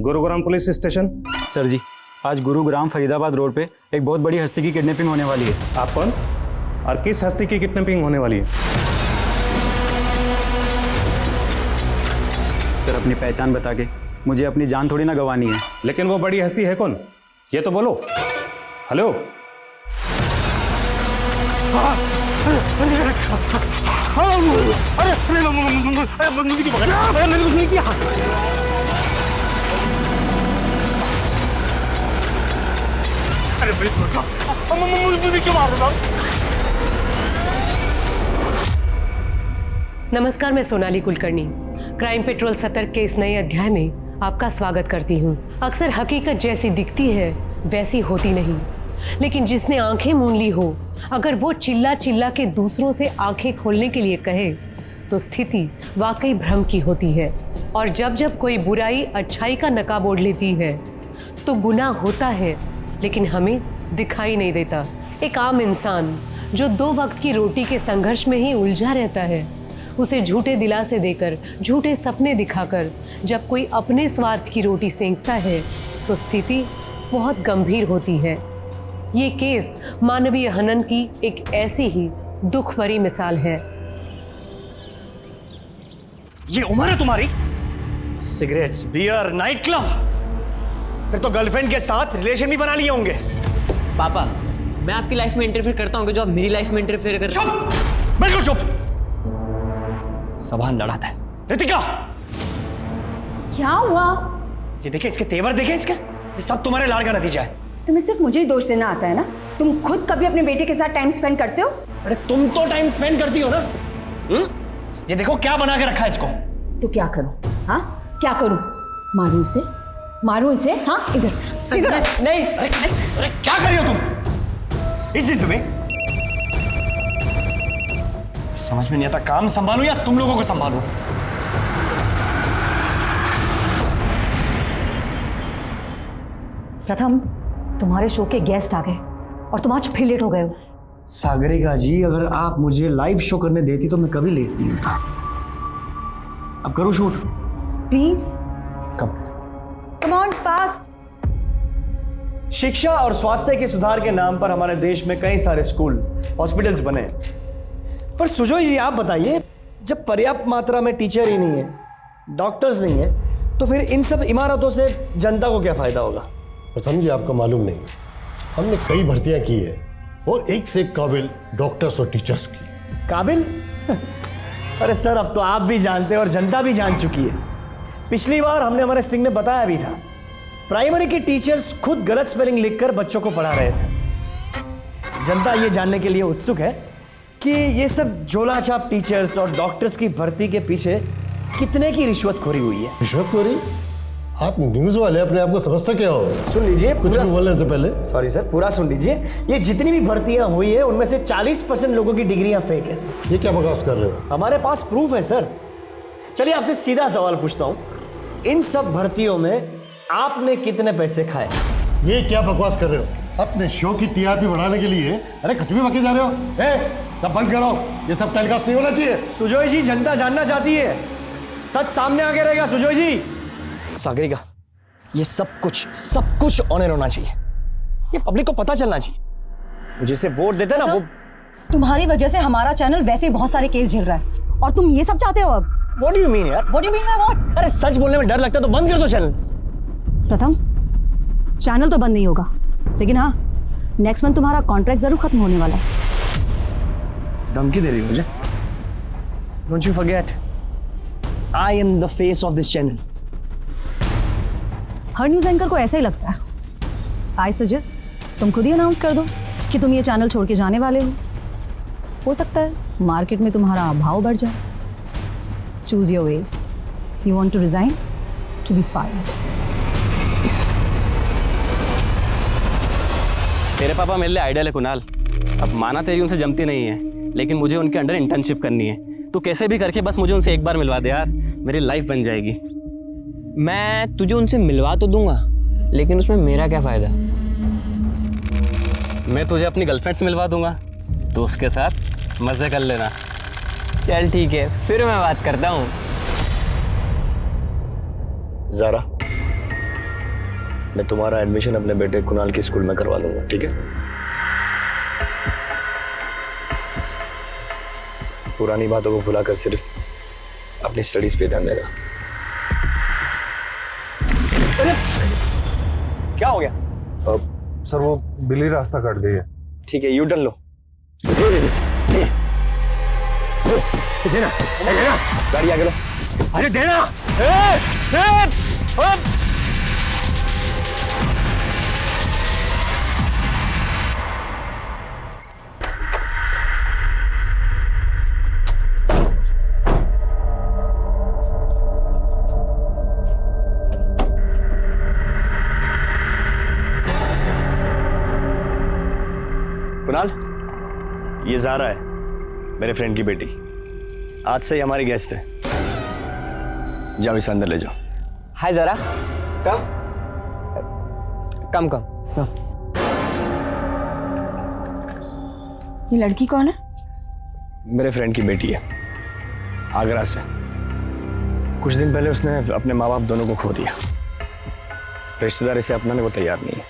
Gurugram police station. Sir ji, आज Gurugram Faridabad road पे एक बहुत बड़ी हस्ती की किडनैपिंग होने वाली है। आप कौन और किस हस्ती की किडनैपिंग होने वाली है? सर, अपनी पहचान बता के मुझे अपनी जान थोड़ी ना गंवानी है। लेकिन वो बड़ी हस्ती है कौन, ये तो बोलो। हेलो। मुझे क्यों मार रहे हो? नमस्कार, मैं सोनाली कुलकर्णी क्राइम पेट्रोल सतर्क के इस नए अध्याय में आपका स्वागत करती हूँ। अक्सर हकीकत जैसी दिखती है वैसी होती नहीं, लेकिन जिसने आंखें मूंद ली हो, अगर वो चिल्ला चिल्ला के दूसरों से आंखें खोलने के लिए कहे तो स्थिति वाकई भ्रम की होती है। और जब जब कोई बुराई अच्छाई का नकाब ओढ़ लेती है तो गुनाह होता है, लेकिन हमें दिखाई नहीं देता। एक आम इंसान जो 2 वक्त की रोटी के संघर्ष में ही उलझा रहता है, उसे झूठे दिलासे देकर, झूठे सपने दिखाकर जब कोई अपने स्वार्थ की रोटी सेंकता है तो स्थिति बहुत गंभीर होती है। ये केस मानवीय हनन की एक ऐसी ही दुख भरी मिसाल है। ये उम्र है तुम्हारी? सिगरेट्स, बियर, नाइट क्लब, फिर तो गर्लफ्रेंड के साथ रिलेशन भी बना लिए होंगे। पापा, मैं आपकी लाइफ में इंटरफेयर करता हूँ कि जो आप मेरी लाइफ में इंटरफेयर कर? चुप, बिल्कुल चुप। सवाल लड़ाता है। रितिका, क्या हुआ? ये देखे इसके तेवर, देखे इसके, ये सब तुम्हारे लाड़ का नतीजा है। तुम्हें सिर्फ मुझे ही दोष देना आता है ना? तुम खुद कभी अपने बेटे के साथ टाइम स्पेंड करते हो? अरे तुम तो टाइम स्पेंड करती हो ना। ये देखो क्या बना के रखा है इसको। तो क्या करूं? हाँ, क्या करूं? मारूं इसे? मारूं इसे? हाँ, इधर इधर। नहीं, अरे क्या कर रही हो तुम इस चीज में? समझ में नहीं आता, काम संभालूं या तुम लोगों को संभालूं? प्रथम, तुम्हारे शो के गेस्ट आ गए और तुम आज फिर लेट हो गए हो। सागरिका जी, अगर आप मुझे लाइव शो करने देती तो मैं कभी लेट नहीं होता। अब करूं shoot? Please come on fast. शिक्षा और स्वास्थ्य के सुधार के नाम पर हमारे देश में कई सारे स्कूल, हॉस्पिटल्स बने हैं। पर सुजोय जी, आप बताइए, जब पर्याप्त मात्रा में टीचर ही नहीं है, डॉक्टर्स नहीं है, तो फिर इन सब इमारतों से जनता को क्या फायदा होगा? प्रथम जी, आपको मालूम नहीं, हमने कई भर्तियां की है और एक से एक काबिल डॉक्टर्स और टीचर्स की। काबिल? अरे सर, अब तो आप भी जानते हैं और जनता भी जान चुकी है। पिछली बार हमने हमारे स्टिंग में बताया भी था, प्राइमरी के टीचर्स खुद गलत स्पेलिंग लिखकर बच्चों को पढ़ा रहे थे। जनता ये जानने के लिए उत्सुक है कि ये सब झोलाछाप टीचर्स और डॉक्टर्स की भर्ती के पीछे कितने की रिश्वतखोरी हुई है। रिश्वतखोरी? आप न्यूज वाले अपने आप को समझते क्या हो? सुन लीजिए, कुछ भी बोलने से पहले। सॉरी सर, पूरा सुन लीजिए। ये जितनी भी भर्तियां हुई है उनमें से 40% लोगों की डिग्रियां फेक है। ये क्या बकवास कर रहे हो? हमारे पास प्रूफ है सर। चलिए आपसे सीधा सवाल पूछता हूं, इन सब भर्तियों में आपने कितने पैसे खाए? ये क्या बकवास कर रहे हो? अपने शो की टीआरपी बढ़ाने के लिए अरे कुछ भी बके जा रहे हो। सब बंद करो, ये सब टेलीकास्ट नहीं होना चाहिए। सुजोय जी, जनता जानना चाहती है, सच सामने आके रहेगा। सुजोय जी। सागरिका, ये सब कुछ ऑनर होना चाहिए, ये पब्लिक को पता चलना चाहिए। जिसे वोट देते ना, वो तुम्हारी वजह से हमारा चैनल वैसे ही बहुत सारे केस झेल रहा है और तुम ये सब चाहते हो अब? What do you mean यार? What do you mean by what? अरे सच बोलने में डर लगता है तो बंद कर दो चैनल। प्रथम, चैनल तो बंद नहीं होगा, लेकिन हाँ, नेक्स्ट मंथ तुम्हारा कॉन्ट्रैक्ट जरूर खत्म होने वाला है। धमकी दे रही हो मुझे? Don't you forget, I am the face of this channel. Her news anchor को ऐसा ही लगता है। आई सजेस्ट तुम खुद ही अनाउंस कर दो कि तुम ये चैनल छोड़ के जाने वाले हो सकता है मार्केट में तुम्हारा भाव बढ़ जाए। Choose your ways. You want to resign, to be fired. तेरे पापा मेरे लिए आइडियल है कुणाल। अब माना तेरी उनसे जमती नहीं है, लेकिन मुझे उनके अंडर इंटर्नशिप करनी है। तू कैसे भी करके बस मुझे उनसे एक बार मिलवा दे यार, मेरी लाइफ बन जाएगी। मैं तुझे उनसे मिलवा तो दूंगा, लेकिन उसमें मेरा क्या फायदा? मैं तुझे अपनी गर्लफ्रेंड से मिलवा दूंगा, तो उसके साथ मजे कर लेना। चल ठीक है, फिर मैं बात करता हूँ। ज़ारा, मैं तुम्हारा एडमिशन अपने बेटे कुणाल के स्कूल में करवा लूंगा, ठीक है? पुरानी बातों को भुलाकर सिर्फ अपनी स्टडीज पे ध्यान देना। क्या हो गया? सर वो बिल्ली रास्ता काट गई है। ठीक है, यू टर्न लो। देना, देना, गाड़ी आगे लो। अरे देना। कुणाल, ये ज़ारा है, मेरे फ्रेंड की बेटी। आज से ही हमारी गेस्ट है। जाओ इसे अंदर ले जाओ। हाय जरा, कम कम कम। ये लड़की कौन है? मेरे फ्रेंड की बेटी है, आगरा से। कुछ दिन पहले उसने अपने माँ बाप दोनों को खो दिया। रिश्तेदार इसे अपनाने को तैयार नहीं है,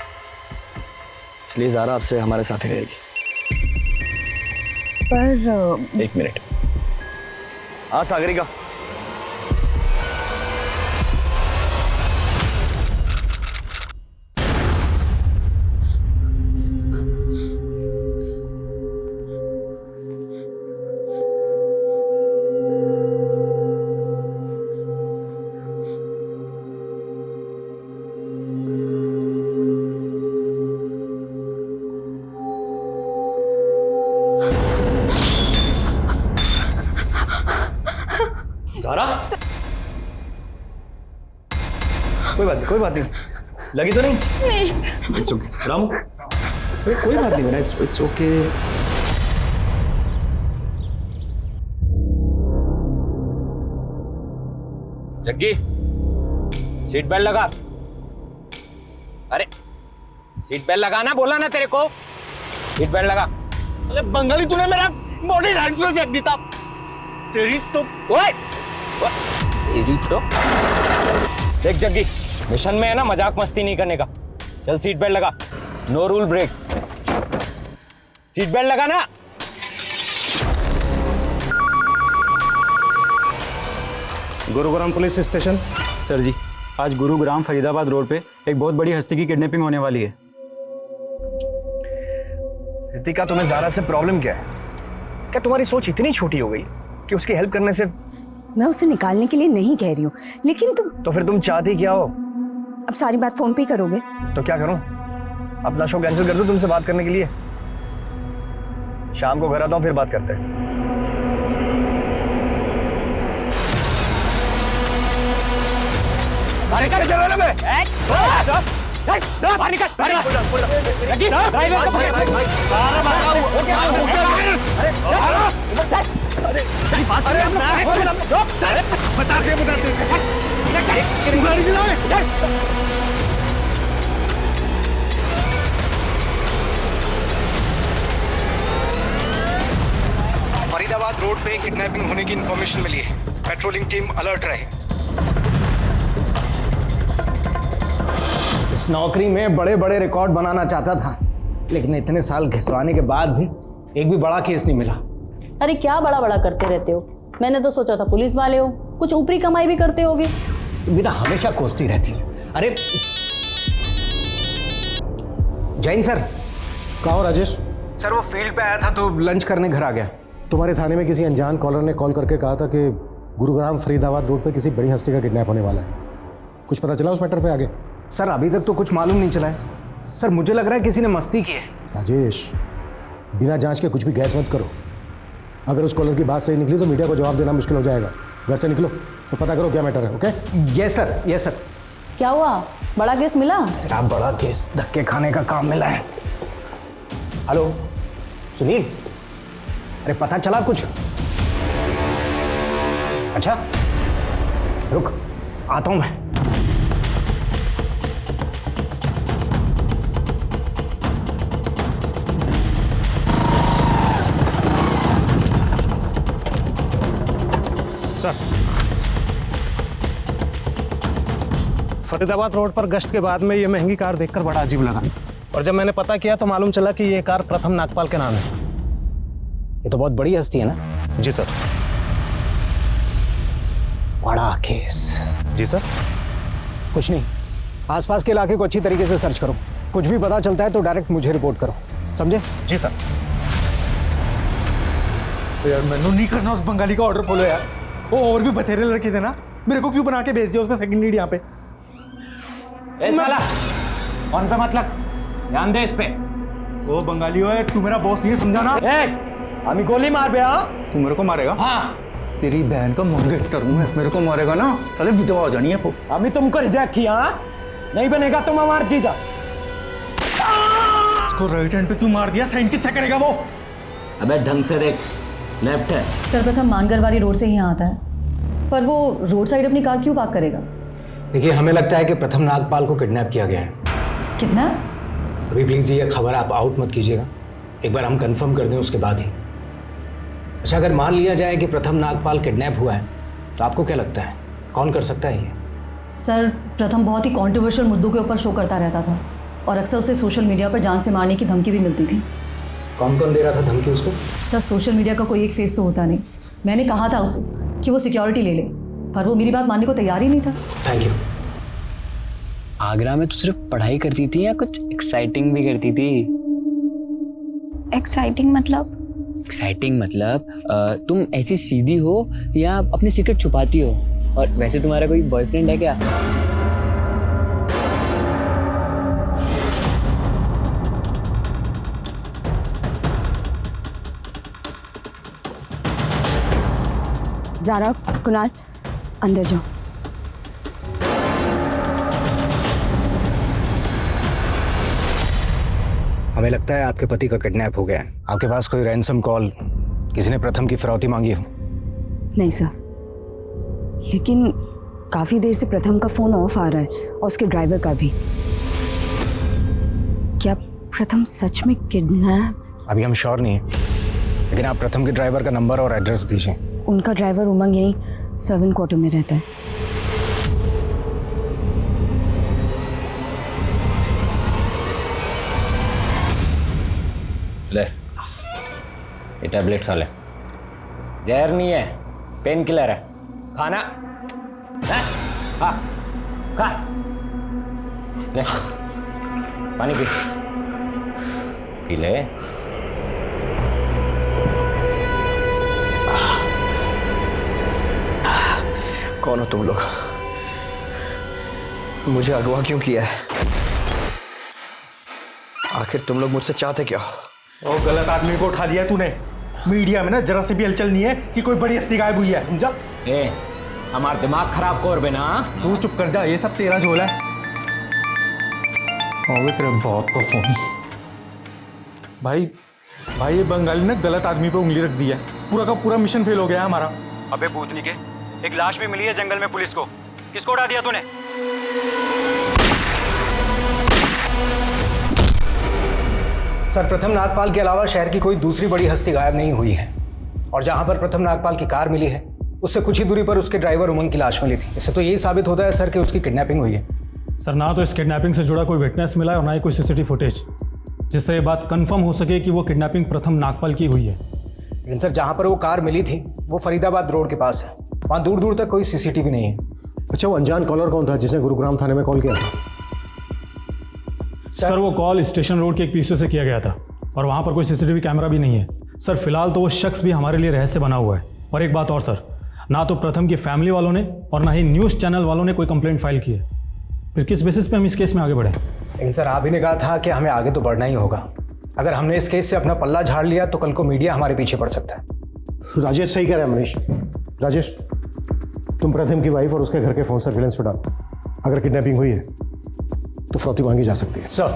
इसलिए ज़ारा आपसे हमारे साथ ही रहेगी। पर एक मिनट। हाँ सागरिका, ज़ारा, कोई बात नहीं, लगी तो नहीं? नहीं। It's okay. रामू, कोई बात नहीं, it's okay. Jaggi, seat belt लगा। अरे सीट बेल्ट लगाना बोला ना तेरे को, सीट बेल्ट लगा। अरे बंगाली, तूने मेरा बॉडी हैंड से फेंक दिया। तेरी तो ओए, तेरी तो देख जग्गी, मिशन में है ना मजाक मस्ती नहीं करने का। चल सीट बेल्ट लगा, no rule break. Seat belt लगा ना। Gurugram police station. Sir ji, आज गुरुग्राम फरीदाबाद रोड पे एक बहुत बड़ी हस्ती की किडनैपिंग होने वाली है। रितिका, तुम्हें ज़ारा से प्रॉब्लम क्या है? क्या तुम्हारी सोच इतनी छोटी हो गई कि उसकी हेल्प करने से? मैं उसे निकालने के लिए नहीं कह रही हूँ, लेकिन तुम तो फिर तुम चाहती क्या हो? अब सारी बात फोन पे ही करोगे? तो क्या करूं? अपना शो कैंसिल कर दूं तुमसे बात करने के लिए? शाम को घर आता हूं, फिर बात करते हैं। अरे क्या चल रहा है? बाहर निकल, बाहर निकल। जग्गी, ड्राइवर को फरीदाबाद रोड पे किडनैपिंग होने की इंफॉर्मेशन मिली है। पेट्रोलिंग टीम अलर्ट रहे। इस नौकरी में बड़े बड़े रिकॉर्ड बनाना चाहता था, लेकिन इतने साल घिसवाने के बाद भी एक भी बड़ा केस नहीं मिला। अरे क्या बड़ा बड़ा करते रहते हो? मैंने तो सोचा था पुलिस वाले हो, कुछ ऊपरी कमाई भी करते होगे। तुम भी ना हमेशा कोसती रहती हो। अरे जैन सर। कहा हो राजेश? सर वो फील्ड पे आया था तो लंच करने घर आ गया। तुम्हारे थाने में किसी अनजान कॉलर ने कॉल करके कहा था कि गुरुग्राम फरीदाबाद रोड पे किसी बड़ी हस्ती का किडनैप होने वाला है। कुछ पता चला उस मैटर पे आगे? सर अभी तक तो कुछ मालूम नहीं चला है। सर मुझे लग रहा है किसी ने मस्ती की है। राजेश, बिना जांच के कुछ भी गैस मत करो। अगर उस कॉलर की बात सही निकली तो मीडिया को जवाब देना मुश्किल हो जाएगा। घर से निकलो तो पता करो क्या मैटर है। Okay? Yes sir, yes sir. क्या हुआ, बड़ा केस मिला? तेरा बड़ा केस धक्के खाने का काम मिला है। हेलो सुनील, अरे पता चला कुछ? अच्छा रुक, आता हूं मैं। सर, फरीदाबाद रोड पर गश्त के बाद में ये महंगी कार देखकर बड़ा अजीब लगा, और जब मैंने पता किया तो मालूम चला कि ये कार प्रथम नागपाल के नाम है। ये तो बहुत बड़ी हस्ती है ना? जी सर। बड़ा केस। जी सर। कुछ नहीं, आसपास के इलाके को अच्छी तरीके से सर्च करो, कुछ भी पता चलता है तो डायरेक्ट मुझे रिपोर्ट करो, समझे? जी सर। यार मैंने नहीं करना उस बंगाली का ऑर्डर फॉलो यार, वो और भी बथेरे लड़के थे ना, मेरे को क्यों बना के भेज दिया उसका सेकंड लीड यहाँ पे? ए साला, कौन पे मतलब? ध्यान दे इस पे। वो बंगाली हो, तू मेरा बॉस नहीं है, समझा ना? हमें गोली मार बे। हाँ तू मेरे को मारेगा? हाँ। तेरी बहन का मंगेश करूँ मैं, मेरे को मारेगा ना साले विधवा हो जानी है वो। हमें तुमको रिजेक्ट किया, नहीं बनेगा तुम हमार जीजा। इसको राइट हैंड पे क्यों मार दिया? साइंटिस्ट से करेगा वो। अबे ढंग से देख, लेफ्ट है। सर्वप्रथम मानगर वाली रोड से यहाँ आता है, पर वो रोड साइड अपनी कार क्यों पार्क करेगा? देखिए, हमें लगता है कि प्रथम नागपाल को किडनैप किया गया है। कितना? अभी प्लीज ये खबर आप आउट मत कीजिएगा, एक बार हम कंफर्म कर दें उसके बाद ही। अच्छा, अगर मान लिया जाए कि प्रथम नागपाल किडनैप हुआ है तो आपको क्या लगता है कौन कर सकता है ये? सर, प्रथम बहुत ही कॉन्ट्रोवर्शियल मुद्दों के ऊपर शो करता रहता था और अक्सर उसे सोशल मीडिया पर जान से मारने की धमकी भी मिलती थी। कौन कौन दे रहा था धमकी उसको? सर, सोशल मीडिया का कोई एक फेस तो होता नहीं। मैंने कहा था उसे कि वो सिक्योरिटी ले ले, पर वो मेरी बात मानने को तैयार ही नहीं था। Thank you. आगरा में तो सिर्फ पढ़ाई करती थी या कुछ एक्साइटिंग भी करती थी? एक्साइटिंग मतलब? एक्साइटिंग मतलब तुम ऐसी सीधी हो या अपनी सीक्रेट छुपाती हो? और वैसे तुम्हारा कोई बॉयफ्रेंड है क्या? ज़ारा, कुणाल, अंदर जाओ। हमें लगता है आपके पति का किडनैप हो गया है। आपके पास कोई रैंसम कॉल, किसी ने प्रथम की फिरौती मांगी हो? नहीं सर, लेकिन काफ़ी देर से प्रथम का फ़ोन ऑफ आ रहा है और उसके ड्राइवर का भी। क्या प्रथम सच में किडनैप? अभी हम श्योर नहीं है, लेकिन आप प्रथम के ड्राइवर का नंबर और एड्रेस दीजिए। उनका ड्राइवर उमंग यहीं सर्वेंट क्वार्टर में रहता है। ले, ये टैबलेट खा ले। जहर नहीं है, पेन किलर है। खाना है? खा खा ले, पानी पी ले। कौन हो तुम लोग? मुझे अगवा क्यों किया है? आखिर तुम लोग मुझसे चाहते क्या हो? और गलत आदमी को उठा लिया तूने। मीडिया में ना जरा से भी हलचल नहीं है कि कोई बड़ी हस्ती गायब हुई है, समझा? हमारा दिमाग खराब कर बेना। तू चुप कर जा, ये सब तेरा झोल है। तेरे बहुत को फोन। भाई ये बंगाली ने गलत आदमी पे उंगली रख दी है। पूरा का पूरा मिशन फेल हो गया है हमारा। अबे भूतनी के, एक लाश भी मिली है जंगल में पुलिस को। किसको उड़ा दिया तूने? सर, प्रथम नागपाल के अलावा शहर की कोई दूसरी बड़ी हस्ती गायब नहीं हुई है, और जहां पर प्रथम नागपाल की कार मिली है उससे कुछ ही दूरी पर उसके ड्राइवर उमंग की लाश मिली थी। इससे तो यही साबित होता है सर कि उसकी किडनैपिंग हुई है। सर, ना तो इस किडनैपिंग से जुड़ा कोई विटनेस मिला है और ना ही कोई सीसीटीवी फुटेज जिससे ये बात कंफर्म हो सके कि वो किडनैपिंग प्रथम नागपाल की हुई है। लेकिन सर, जहां पर वो कार मिली थी वो फरीदाबाद रोड के पास है, वहां दूर दूर तक कोई सीसीटीवी नहीं है। अच्छा, वो अनजान कॉलर कौन था जिसने गुरुग्राम थाने में कॉल किया था? सर, वो कॉल स्टेशन रोड के एक पीसीओ से किया गया था और वहाँ पर कोई सीसीटीवी कैमरा भी नहीं है। सर, फिलहाल तो वो शख्स भी हमारे लिए रहस्य बना हुआ है। और एक बात और सर, ना तो प्रथम की फैमिली वालों ने और ना ही न्यूज़ चैनल वालों ने कोई कंप्लेंट फाइल की है। फिर किस बेसिस पे हम इस केस में आगे बढ़े? लेकिन सर, आप ही ने कहा था कि हमें आगे तो बढ़ना ही होगा। अगर हमने इस केस से अपना पल्ला झाड़ लिया तो कल को मीडिया हमारे पीछे पड़ सकता है। राजेश सही कह रहा है मनीष। राजेश, तुम प्रथम की वाइफ और उसके घर के फोन सर्विलेंस पे डालो। अगर किडनैपिंग हुई है तो फिरौती मांगी जा सकती है। सर,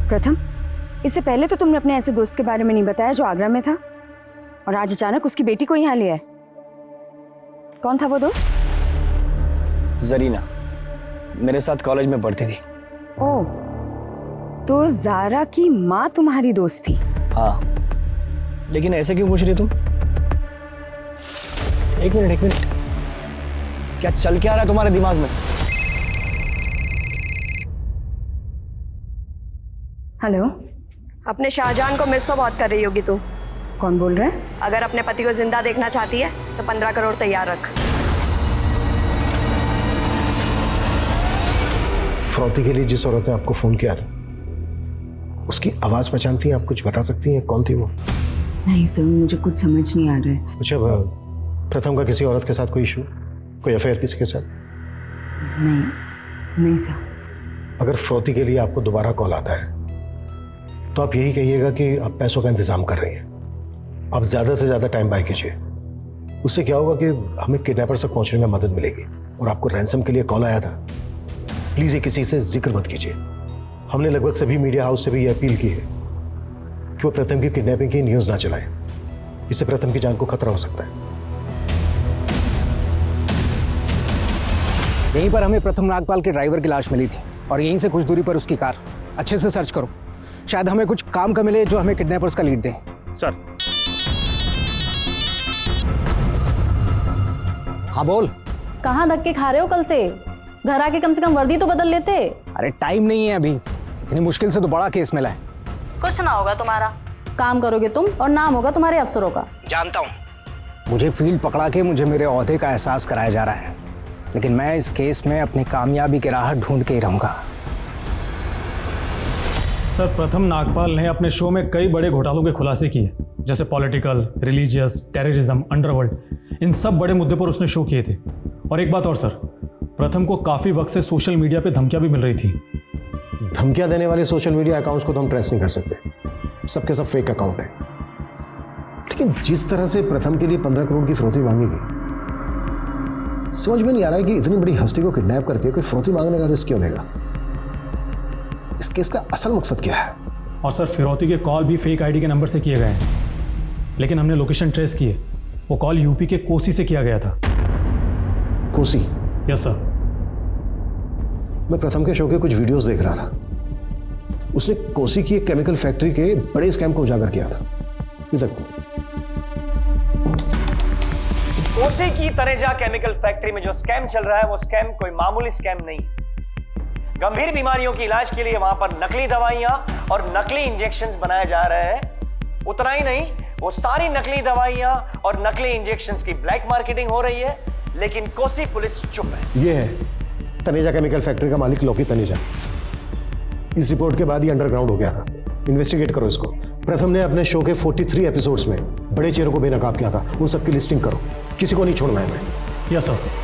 प्रथम, इससे पहले तो तुमने अपने ऐसे दोस्त के बारे में नहीं बताया जो आगरा में था, और आज अचानक उसकी बेटी को यहाँ लिया है। कौन था वो दोस्त? जरीना, मेरे साथ कॉलेज में पढ़ती थी। ओह, तो जारा की माँ तुम्हारी दोस्त थी? हाँ, लेकिन ऐसे क्यों पूछ रही तुम? एक मिनट, क्या चल क्या रहा है तुम्हारे दिमाग में? हेलो, अपने शाहजहां को मिस तो बहुत कर रही होगी तू। कौन बोल रहा है? अगर अपने पति को जिंदा देखना चाहती है तो 15 करोड़ तैयार रख। फ्रौती के लिए जिस औरत ने आपको फोन किया था, उसकी आवाज पहचानती हैं आप? कुछ बता सकती हैं कौन थी वो? नहीं सर, मुझे कुछ समझ नहीं आ रहा है। अच्छा, प्रथम का किसी औरत के साथ कोई इशू, कोई अफेयर किसी के साथ? नहीं सर। अगर फ्रौती के लिए आपको दोबारा कॉल आता है तो आप यही कहिएगा कि आप पैसों का इंतजाम कर रही हैं। आप ज्यादा से ज्यादा टाइम बाय कीजिए। उससे क्या होगा कि हमें किडनैपर्स तक पहुंचने में मदद मिलेगी। और आपको रैंसम के लिए कॉल आया था, प्लीज ये किसी से जिक्र मत कीजिए। हमने लगभग सभी मीडिया हाउस से भी ये अपील की है कि वो प्रथम की किडनैपिंग की न्यूज ना चलाएं। इससे प्रथम की जान को खतरा हो सकता है। यहीं पर हमें प्रथम नागपाल के ड्राइवर की लाश मिली थी और यहीं से कुछ दूरी पर उसकी कार। अच्छे से सर्च करो, शायद हमें कुछ काम का मिले जो हमें किडनैपर्स का लीड दे। सर। हाँ बोल। कहाँ धक्के खा रहे हो कल से? घर आके कम से कम वर्दी तो बदल लेते। अरे टाइम नहीं है अभी, इतनी मुश्किल से तो बड़ा केस मिला है। कुछ ना होगा तुम्हारा, काम करोगे तुम और नाम होगा तुम्हारे अफसरों का। जानता हूँ, मुझे फील्ड पकड़ा के मुझे मेरे ओहदे का एहसास कराया जा रहा है, लेकिन मैं इस केस में अपनी कामयाबी की राह ढूंढ के ही रहूंगा। सर, प्रथम नागपाल ने अपने शो में कई बड़े घोटालों के खुलासे किए, जैसे पॉलिटिकल, रिलीजियस, टेररिज्म, अंडरवर्ल्ड। इन सब बड़े मुद्दे पर उसने शो किए थे। और एक बात और सर, प्रथम को काफी वक्त से सोशल मीडिया पे धमकियां भी मिल रही थी। धमकियां देने वाले सोशल मीडिया अकाउंट्स को तो हम ट्रेस नहीं कर सकते, सबके सब फेक अकाउंट है। लेकिन जिस तरह से प्रथम के लिए 15 करोड़ की फिरौती मांगी गई, समझ में नहीं आ रहा है कि इतनी बड़ी हस्ती को किडनैप करके कोई फिरौती मांगने का रिस्क क्यों लेगा। इस केस का असल मकसद क्या है? और सर, फिरौती के कॉल भी फेक आईडी के नंबर से किए गए हैं, लेकिन हमने लोकेशन ट्रेस किए। वो कॉल यूपी के कोसी से किया गया था। कोसी? Yes sir. मैं प्रथम के शो के कुछ वीडियोस देख रहा था। उसने कोसी की एक केमिकल फैक्ट्री के बड़े स्कैम को उजागर किया था। अभी तक कोसी की तनेजा केमिकल फैक्ट्री में जो स्कैम चल रहा है, वो स्कैम कोई मामूली स्कैम नहीं। गंभीर बीमारियों की इलाज के लिए वहां पर नकली दवाइयां और नकली इंजेक्शंस बनाए जा रहे हैं। उतना ही नहीं, वो सारी नकली दवाइयां और नकली इंजेक्शंस की ब्लैक मार्केटिंग हो रही है, लेकिन कोसी पुलिस चुप है। ये है तनेजा केमिकल फैक्ट्री का मालिक लोकी तनेजा। इस रिपोर्ट के बाद ही अंडरग्राउंड हो गया था। इन्वेस्टिगेट करो इसको। प्रथम ने अपने शो के 43 एपिसोड्स में बड़े चेहरों को बेनकाब किया था। उन सबकी लिस्टिंग करो, किसी को नहीं छोड़ना है। मैं यस सर।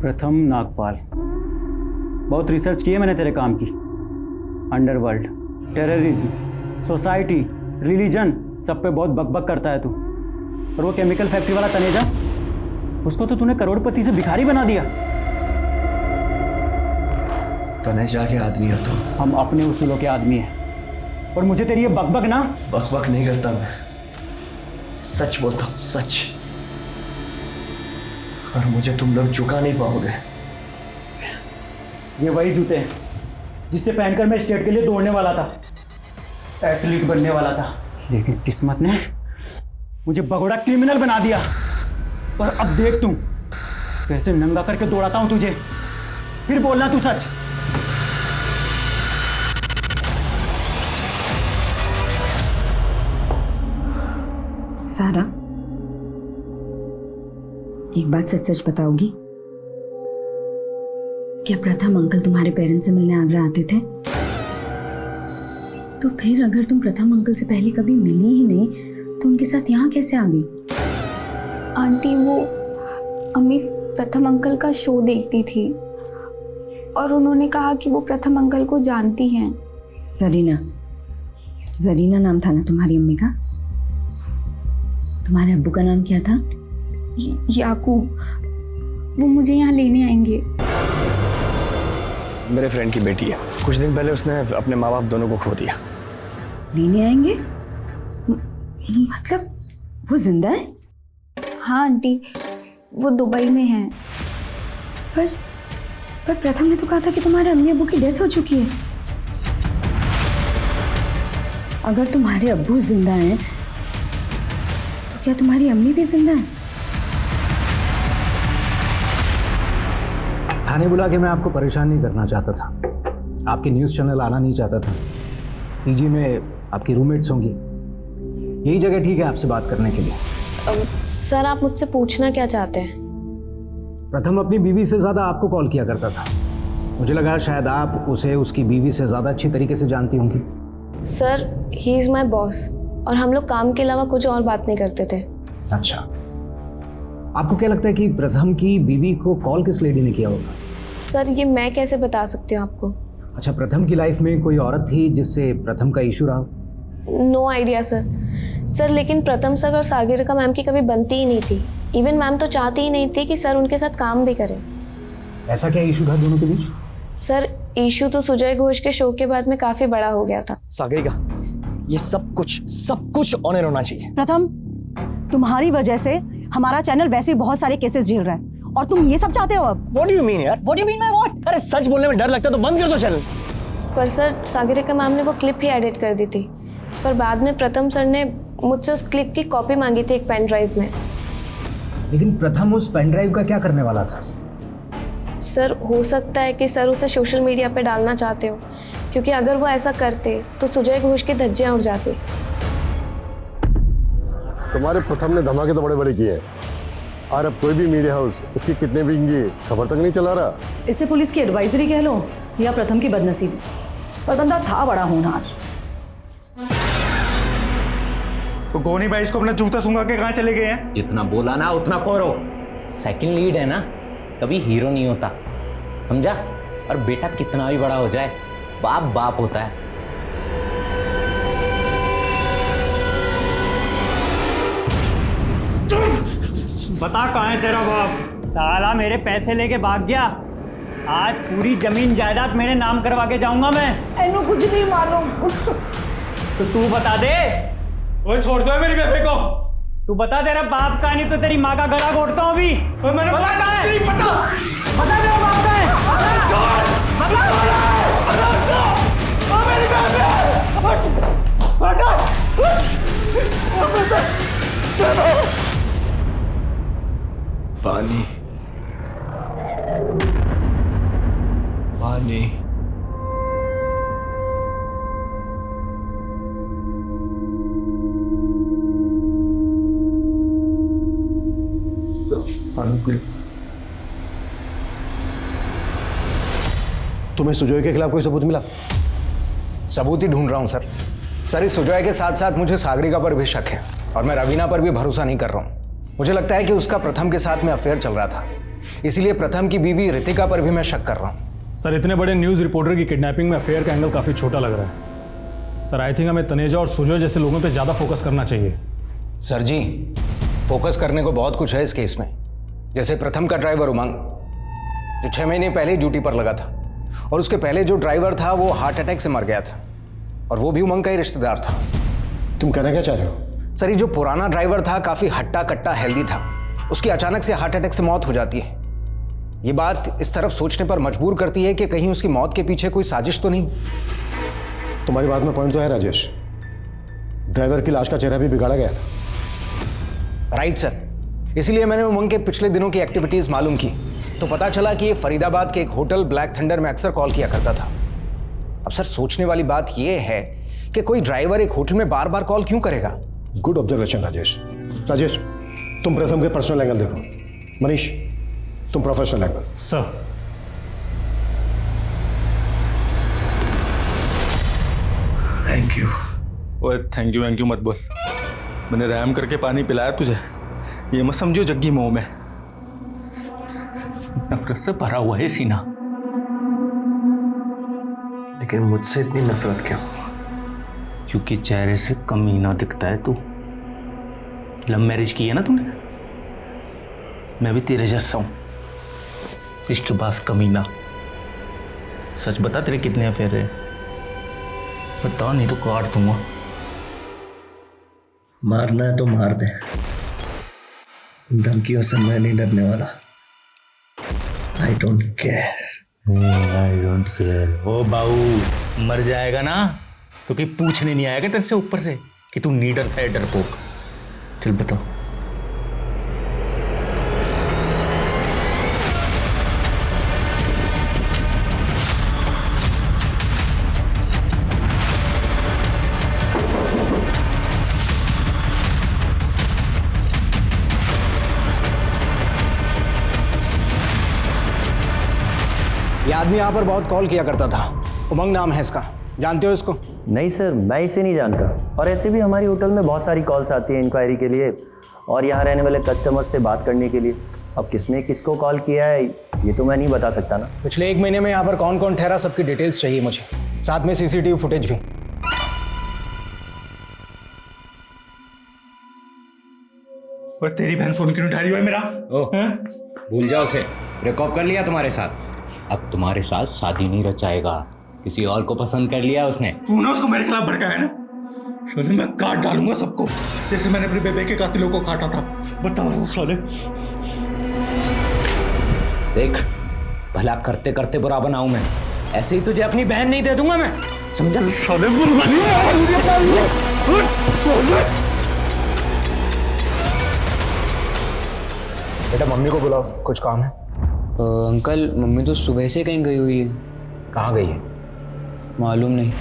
प्रथम नागपाल, बहुत रिसर्च की है मैंने तेरे काम की। अंडरवर्ल्ड, टेररिज्म, सोसाइटी, रिलीजन, सब पे बहुत बकबक करता है तू। और वो केमिकल फैक्ट्री वाला तनेजा, उसको तो तूने करोड़पति से भिखारी बना दिया। तनेजा के आदमी हो तुम। हम अपने उसूलों के आदमी हैं। और मुझे तेरी ये बकबक ना, बकबक नहीं करता मैं, सच बोलता हूँ, सच। और मुझे तुम लोग झुका नहीं पाओगे। ये वही जूते हैं जिससे पहनकर मैं स्टेट के लिए दौड़ने वाला था, एथलीट बनने वाला था, लेकिन किस्मत ने मुझे भगोड़ा क्रिमिनल बना दिया। और अब देख तू कैसे नंगा करके दौड़ाता हूं तुझे। फिर बोलना तू सच। सारा, एक बात सच सच बताओगी? क्या प्रथम अंकल तुम्हारे पेरेंट्स से मिलने आगरा आते थे? तो फिर अगर तुम प्रथम अंकल से पहले कभी मिली ही नहीं, तो उनके साथ यहाँ कैसे आ गई? आंटी, वो अम्मी प्रथम अंकल का शो देखती थी और उन्होंने कहा कि वो प्रथम अंकल को जानती हैं। जरीना, जरीना नाम था ना तुम्हारी अम्मी का? तुम्हारे अब्बू का नाम क्या था? याकूब। वो मुझे यहाँ लेने आएंगे। मेरे फ्रेंड की बेटी है। कुछ दिन पहले उसने अपने माँ बाप दोनों को खो दिया। लेने आएंगे? मतलब वो जिंदा है? हाँ आंटी, वो दुबई में है। पर प्रथम ने तो कहा था कि तुम्हारे अम्मी अब्बू की डेथ हो चुकी है। अगर तुम्हारे अब्बू जिंदा हैं तो क्या तुम्हारी अम्मी भी जिंदा है? थाने बुला के मैं आपको परेशान नहीं करना चाहता था, आपके न्यूज़ चैनल आना नहीं चाहता था। पीजी में आपकी रूममेट्स होंगी, यही जगह ठीक है आपसे बात करने के लिए। सर आप मुझसे पूछना क्या चाहते हैं? प्रथम अपनी बीवी से ज़्यादा आपको कॉल किया करता था। मुझे लगा शायद आप उसे उसकी बीवी से ज़्यादा अच्छी तरीके से जानती होंगी। Sir he is my boss और हम लोग काम के अलावा कुछ और बात नहीं करते थे। अच्छा, आपको क्या लगता है कि प्रथम की बीवी को कॉल किस लेडी ने किया होगा? सर ये मैं कैसे बता सकती हूँ आपको? अच्छा, प्रथम की लाइफ में कोई औरत थी जिससे प्रथम का इशू रहा? नो आइडिया सर लेकिन प्रथम सर और सागरिका मैम की कभी बनती ही नहीं थी। इवन मैम तो चाहती ही नहीं थी कि सर उनके साथ काम भी करें। ऐसा क्या इशू था दोनों के बीच? सर इशू तो सुजय घोष के शो के बाद में काफी बड़ा हो गया था। सागरिका, ये सब कुछ ऑनर होना चाहिए। प्रथम, तुम्हारी वजह से हमारा चैनल वैसे ही बहुत सारे केसेस झेल रहा है और तुम ये सब चाहते हो अब? What do you mean यार? What do you mean by what? अरे सच बोलने में डर लगता है तो बंद कर दो चैनल। पर सर सागरिका मैम ने वो क्लिप ही एडिट कर दी थी, पर बाद में प्रथम सर ने मुझसे उस क्लिप की कॉपी मांगी थी एक पेन ड्राइव में। लेकिन प्रथम उस पेन ड्राइव का क्या करने वाला था? सर हो सकता है कि सर उसे सोशल मीडिया पे डालना चाहते हो, क्योंकि अगर वो ऐसा करते तो सुजय घोष की धज्जियां उड़ जाती। तुम्हारे प्रथम ने धमाके तो बड़े बड़े किए हैं और अब कोई भी मीडिया हाउस उसकी किडनैपिंग की खबर तक नहीं चला रहा। इसे पुलिस की एडवाइजरी कह लो या प्रथम की बदनसीबी, पर बंदा था बड़ा होनहार। तो गोनी भाई इसको अपना जूता सूंघा के कहाँ चले गए हैं? जितना बोला ना उतना करो। सेकंड लीड है ना, कभी हीरो नहीं होता, समझा? और बेटा कितना भी बड़ा हो जाए बाप बाप होता है। बता कहाँ है तेरा बाप? साला मेरे पैसे लेके भाग गया। आज पूरी जमीन जायदाद मेरे नाम करवा के जाऊंगा मैं। इन्हें कुछ नहीं मालूम। तो तू बता दे। ओए छोड़ दो मेरी बेबे को। तू बता तेरा बाप का, नहीं तो तेरी माँ का गला घोटता हूँ अभी। मैंने बता कहाँ है? नहीं पता। बता तेरा बाप का है। पानी पानी तुम्हें सुजय के खिलाफ कोई सबूत मिला? सबूत ही ढूंढ रहा हूं सर। इस सुजय के साथ साथ मुझे सागरिका पर भी शक है और मैं रवीना पर भी भरोसा नहीं कर रहा हूं। मुझे लगता है कि उसका प्रथम के साथ में अफेयर चल रहा था, इसीलिए प्रथम की बीवी रितिका पर भी मैं शक कर रहा हूं। सर इतने बड़े न्यूज़ रिपोर्टर की किडनैपिंग में अफेयर का एंगल काफ़ी छोटा लग रहा है। सर आई थिंक हमें तनेजा और सुजय जैसे लोगों पे ज़्यादा फोकस करना चाहिए। सर जी, फोकस करने को बहुत कुछ है इस केस में। जैसे प्रथम का ड्राइवर उमंग, जो 6 महीने पहले ड्यूटी पर लगा था, और उसके पहले जो ड्राइवर था वो हार्ट अटैक से मर गया था, और वो भी उमंग का ही रिश्तेदार था। तुम कहना क्या चाह रहे हो? सर ये जो पुराना ड्राइवर था काफ़ी हट्टा कट्टा हेल्दी था, उसकी अचानक से हार्ट अटैक से मौत हो जाती है। ये बात इस तरफ सोचने पर मजबूर करती है कि कहीं उसकी मौत के पीछे कोई साजिश तो नहीं। तुम्हारी बात में पॉइंट तो है राजेश, ड्राइवर की लाश का चेहरा भी बिगाड़ा गया था। राइट सर, इसीलिए मैंने उमंग के पिछले दिनों की एक्टिविटीज़ मालूम की तो पता चला कि ये फरीदाबाद के एक होटल ब्लैक थंडर में अक्सर कॉल किया करता था। अब सर सोचने वाली बात यह है कि कोई ड्राइवर एक होटल में बार बार कॉल क्यों करेगा? Good observation Rajesh. राजेश, तुम प्रथम के पर्सनल एंगल देखो। मनीष, तुम professional angle. Sir thank you. ओए थैंक यू मत बोल। मैंने रहम करके पानी पिलाया तुझे, ये मत समझो जग्गी मोह में। नफरत से भरा हुआ है सीना। लेकिन मुझसे इतनी नफरत क्यों? क्योंकि चेहरे से कमीना दिखता है तू। लव मैरिज की है ना तूने, मैं भी तेरे जैसा हूं, इश्क बास कमीना। सच बता तेरे कितने अफेयर है? बता नहीं तो काट दूंगा। मारना है तो मार दे, धमकियों से मैं नहीं डरने वाला। I don't care. ओ बाऊ, मर जाएगा ना तो कि पूछने नहीं आएगा तेरे से ऊपर से कि तू नीडर था या डरपोक। चल बताओ। ये आदमी यहाँ पर बहुत कॉल किया करता था, उमंग नाम है इसका, जानते हो इसको? नहीं सर, मैं इसे नहीं जानता। और ऐसे भी हमारी होटल में बहुत सारी कॉल्स आती हैं इंक्वायरी के लिए और यहाँ रहने वाले कस्टमर से बात करने के लिए। अब किसने किसको कॉल किया है ये तो मैं नहीं बता सकता ना। पिछले 1 महीने में यहाँ पर कौन कौन ठहरा सबकी डिटेल्स चाहिए मुझे, साथ में CCTV फुटेज भी। और तेरी बहन फोन क्यों उठा रही है मेरा? भूल जाओ उसे, ब्रेकअप कर लिया तुम्हारे साथ, अब तुम्हारे साथ शादी नहीं रचाएगा, किसी और को पसंद कर लिया उसने। तू ना उसको मेरे खिलाफ भड़काया ना, साले मैं काट डालूंगा सबको, जैसे मैंने अपने बेबे के कातिलों को काटा था। बताओ साले। देख, भला करते करते बुरा बनाऊं मैं, ऐसे ही तुझे अपनी बहन नहीं दे दूंगा मैं, समझा? साले बेटा मम्मी को बुलाओ, कुछ काम है। अंकल मम्मी तो सुबह से कहीं गई हुई है। कहाँ गई है? मालूम नहीं।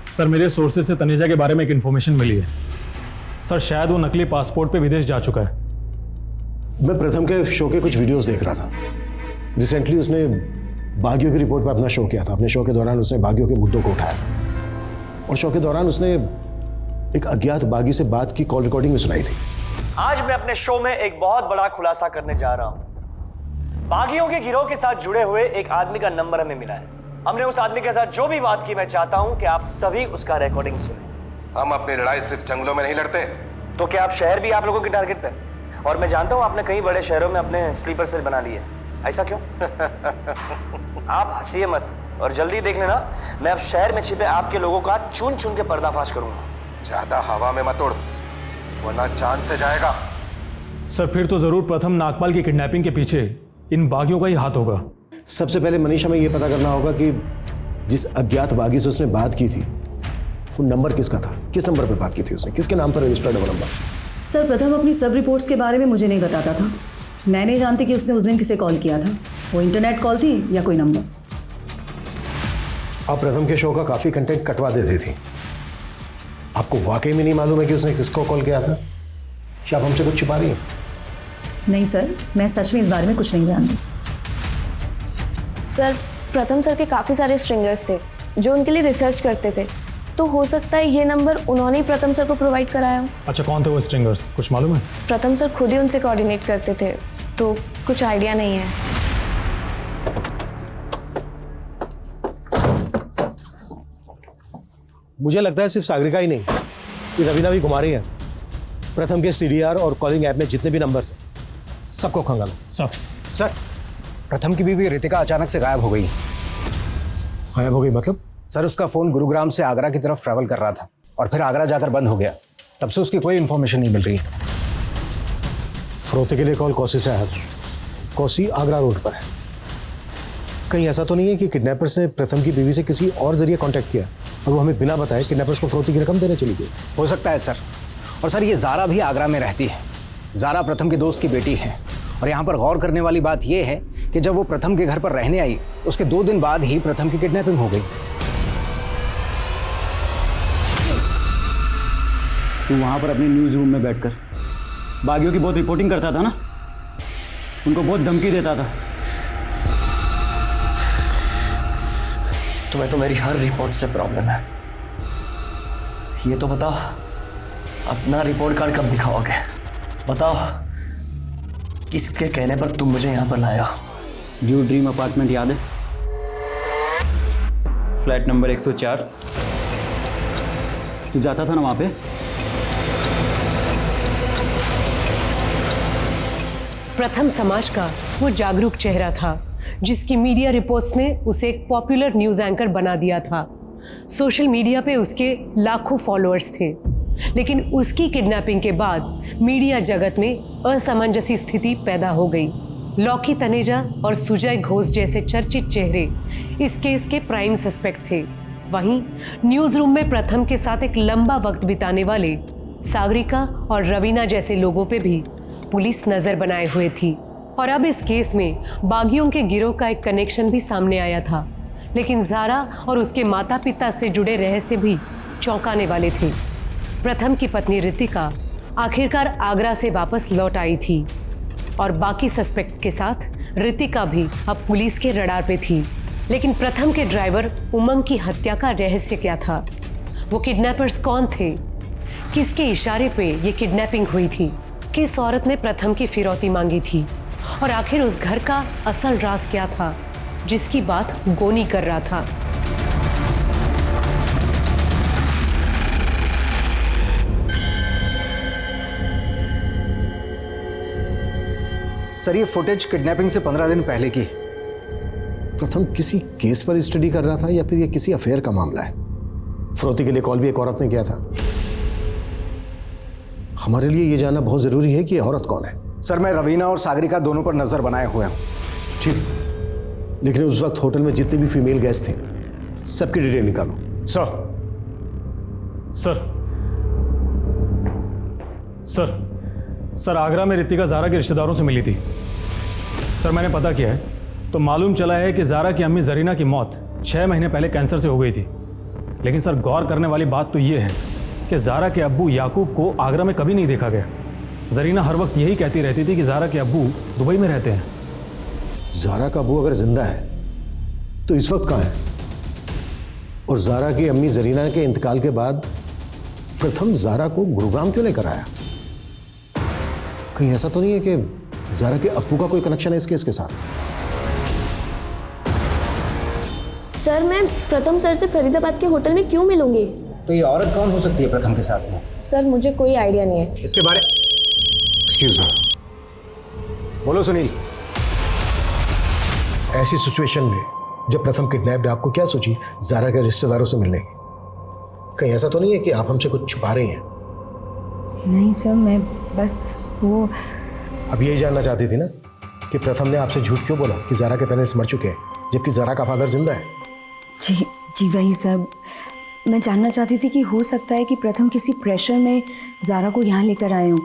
सर मेरे सोर्सेज से तनेजा के बारे में एक इन्फॉर्मेशन मिली है। सर शायद वो नकली पासपोर्ट पे विदेश जा चुका है। मैं प्रथम के शो के कुछ वीडियोस देख रहा था। रिसेंटली उसने बागियों की रिपोर्ट पर अपना शो किया था। अपने शो के दौरान उसने बागियों के मुद्दों को उठाया और शो के दौरान उसने एक अज्ञात बागी से बात की कॉल रिकॉर्डिंग भी सुनाई थी। आज मैं अपने शो में एक बहुत बड़ा खुलासा करने जा रहा हूं। बागियों के गिरोह के साथ जुड़े हुए एक आदमी का नंबर हमें मिला है। हमने उस आदमी के साथ जो भी बात की, मैं चाहता हूं कि आप सभी उसका रिकॉर्डिंग सुने। हम अपनी लड़ाई सिर्फ जंगलों में नहीं लड़ते। तो क्या आप शहर भी आप लोगों के टारगेट पे? और मैं जानता हूं आपने कई बड़े शहरों में अपने स्लीपर सेल बना लिए, ऐसा क्यों? आप हंसिए मत और जल्दी देख लेना, मैं अब शहर में छिपे आपके लोगों का चुन चुन के पर्दाफाश करूंगा। ज्यादा हवा में मत उड़, वरना चांद से जाएगा। सर फिर तो जरूर प्रथम नागपाल की किडनैपिंग के पीछे इन बागियों का ही हाथ होगा। सबसे पहले मनीषा में यह पता करना होगा कि जिस अज्ञात बागी से उसने बात की थी वो नंबर किसका था, किस नंबर पर बात की थी उसने, किसके नाम पर रजिस्टर्ड है वो नंबर। सर प्रथम अपनी सब रिपोर्ट्स के बारे में मुझे नहीं बताता था। मैं नहीं जानती कि उसने उस दिन किसे कॉल किया था, वो इंटरनेट कॉल थी या कोई नंबर। आप प्रथम के शो का काफी कंटेंट कटवा देती थी। आपको वाकई में नहीं मालूम है कि उसने किसको कॉल किया था? क्या आप हमसे कुछ छुपा रही हैं? नहीं सर, मैं सच में इस बारे में कुछ नहीं जानती। सर प्रथम सर के काफ़ी सारे स्ट्रिंगर्स थे जो उनके लिए रिसर्च करते थे, तो हो सकता है ये नंबर उन्होंने ही प्रथम सर को प्रोवाइड कराया हो। अच्छा कौन थे वो स्ट्रिंगर्स, कुछ मालूम है? प्रथम सर खुद ही उनसे कोऑर्डिनेट करते थे, तो कुछ आइडिया नहीं है। मुझे लगता है सिर्फ सागरिका ही नहीं, ये रवीना भी घुमा रही है। प्रथम के CDR और कॉलिंग ऐप में जितने भी नंबर्स हैं सबको खंगालो। सर प्रथम की बीवी रितिका अचानक से गायब हो गई। गायब हो गई मतलब? सर उसका फोन गुरुग्राम से आगरा की तरफ ट्रैवल कर रहा था और फिर आगरा जाकर बंद हो गया। तब से उसकी कोई इन्फॉर्मेशन नहीं मिल रही है। फरोख्त के लिए कॉल कौसी से आया था। कौसी आगरा रोड पर है। कहीं ऐसा तो नहीं है कि किडनैपर्स ने प्रथम की बीवी से किसी और जरिए कांटेक्ट किया और वो हमें बिना बताए किडनैपर्स को फरोख्ती की रकम देने चली गई? हो सकता है सर। और सर ये ज़ारा भी आगरा में रहती है। ज़ारा प्रथम के दोस्त की बेटी है। और यहाँ पर गौर करने वाली बात यह है कि जब वो प्रथम के घर पर रहने आई उसके 2 दिन बाद ही प्रथम की किडनैपिंग हो गई। तू वहाँ पर अपने न्यूज़ रूम में बैठकर बागियों की बहुत रिपोर्टिंग करता था ना, उनको बहुत धमकी देता था। तुम्हें तो मेरी हर रिपोर्ट से प्रॉब्लम है। ये तो बताओ अपना रिपोर्ट कार्ड कब दिखाओगे? बताओ किसके कहने पर तुम मुझे यहाँ पर लाया? जो ड्रीम अपार्टमेंट याद है? Flat number 104। तू जाता था ना वहाँ पे? प्रथम समाज का वो जागरूक चेहरा था जिसकी मीडिया रिपोर्ट्स ने उसे एक पॉपुलर न्यूज़ एंकर बना दिया था। सोशल मीडिया पे उसके लाखों फॉलोअर्स थे, लेकिन उसकी किडनैपिंग के बाद मीडिया जगत में असमंजसी स्थिति पैदा हो गई। लॉकी तनेजा और सुजय घोष जैसे चर्चित चेहरे इस केस के प्राइम सस्पेक्ट थे। वहीं न्यूज़ रूम में प्रथम के साथ एक लंबा वक्त बिताने वाले सागरिका और रवीना जैसे लोगों पे भी पुलिस नजर बनाए हुए थी। और अब इस केस में बागियों के गिरोह का एक कनेक्शन भी सामने आया था, लेकिन ज़ारा और उसके माता पिता से जुड़े रहस्य भी चौंकाने वाले थे। प्रथम की पत्नी रितिका आखिरकार आगरा से वापस लौट आई थी और बाकी सस्पेक्ट के साथ रितिका भी अब पुलिस के रडार पे थी। लेकिन प्रथम के ड्राइवर उमंग की हत्या का रहस्य क्या था? वो किडनैपर्स कौन थे? किसके इशारे पे ये किडनैपिंग हुई थी? किस औरत ने प्रथम की फिरौती मांगी थी? और आखिर उस घर का असल राज क्या था जिसकी बात गोनी कर रहा था? सर, ये फुटेज किडनैपिंग से 15 दिन पहले की। प्रथम किसी केस पर स्टडी कर रहा था या फिर ये किसी अफेयर का मामला है? फिरौती के लिए कॉल भी एक औरत ने किया था। हमारे लिए ये जानना बहुत जरूरी है कि ये औरत कौन है। सर, मैं रवीना और सागरिका दोनों पर नजर बनाए हुए हूँ। ठीक, लेकिन उस वक्त होटल में जितने भी फीमेल गेस्ट थे सबकी डिटेल निकालो। सर आगरा में रितिका ज़ारा के रिश्तेदारों से मिली थी। सर, मैंने पता किया है तो मालूम चला है कि ज़ारा की अम्मी जरीना की मौत 6 महीने पहले कैंसर से हो गई थी। लेकिन सर, गौर करने वाली बात तो ये है कि ज़ारा के अब्बू याकूब को आगरा में कभी नहीं देखा गया। जरीना हर वक्त यही कहती रहती थी कि ज़ारा के अब्बू दुबई में रहते हैं। ज़ारा का अब्बू अगर जिंदा है तो इस वक्त कहाँ है? और ज़ारा की अम्मी जरीना के इंतकाल के बाद प्रथम ज़ारा को गुरुग्राम क्यों लेकर आया? कहीं ऐसा तो नहीं है कि ज़ारा के अब्बू का कोई कनेक्शन है इस केस के साथ? सर, मैं प्रथम सर से फरीदाबाद के होटल में क्यों मिलूंगी? तो ये औरत कौन हो सकती है प्रथम के साथ में? सर, मुझे कोई आइडिया नहीं है इसके बारे। एक्सक्यूज मी, बोलो सुनील। ऐसी सिचुएशन में जब प्रथम किडनैप्ड, आपको क्या सोची ज़ारा के रिश्तेदारों से मिलने की? कहीं ऐसा तो नहीं है कि आप हमसे कुछ छुपा रही हैं? नहीं सर, मैं बस वो। अब यही जानना चाहती थी ना कि प्रथम ने आपसे झूठ क्यों बोला कि ज़ारा के पेरेंट्स मर चुके हैं जबकि ज़ारा का फादर जिंदा है? जी वही सर, मैं जानना चाहती थी कि हो सकता है कि प्रथम किसी प्रेशर में ज़ारा को यहाँ लेकर आए हों,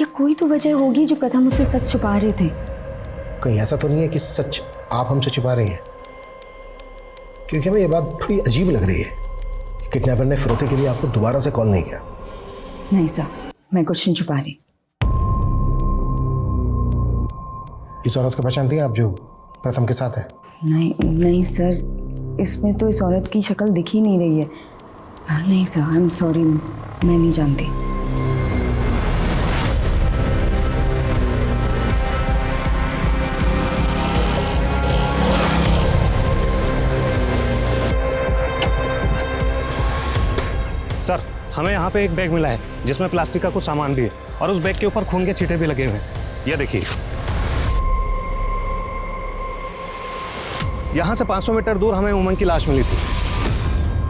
या कोई तो वजह होगी जो प्रथम मुझसे सच छुपा रहे थे। कहीं ऐसा तो नहीं है कि सच आप हमसे छुपा रही हैं? क्योंकि हमें ये बात थोड़ी अजीब लग रही है कि किडनैपर ने फिरौती के लिए आपको दोबारा से कॉल नहीं किया। नहीं सर, मैं कुछ नहीं छुपा रही। इस औरत को पहचानती हैं आप जो प्रथम के साथ है? नहीं सर, इसमें तो इस औरत की शक्ल दिख ही नहीं रही है। नहीं सर, आई एम सॉरी, मैं नहीं जानती। सर, हमें यहाँ पे एक बैग मिला है जिसमें प्लास्टिक का कुछ सामान भी है और उस बैग के ऊपर खून के छींटे भी लगे हुए हैं। ये देखिए, यहाँ से 500 मीटर दूर हमें उमंग की लाश मिली थी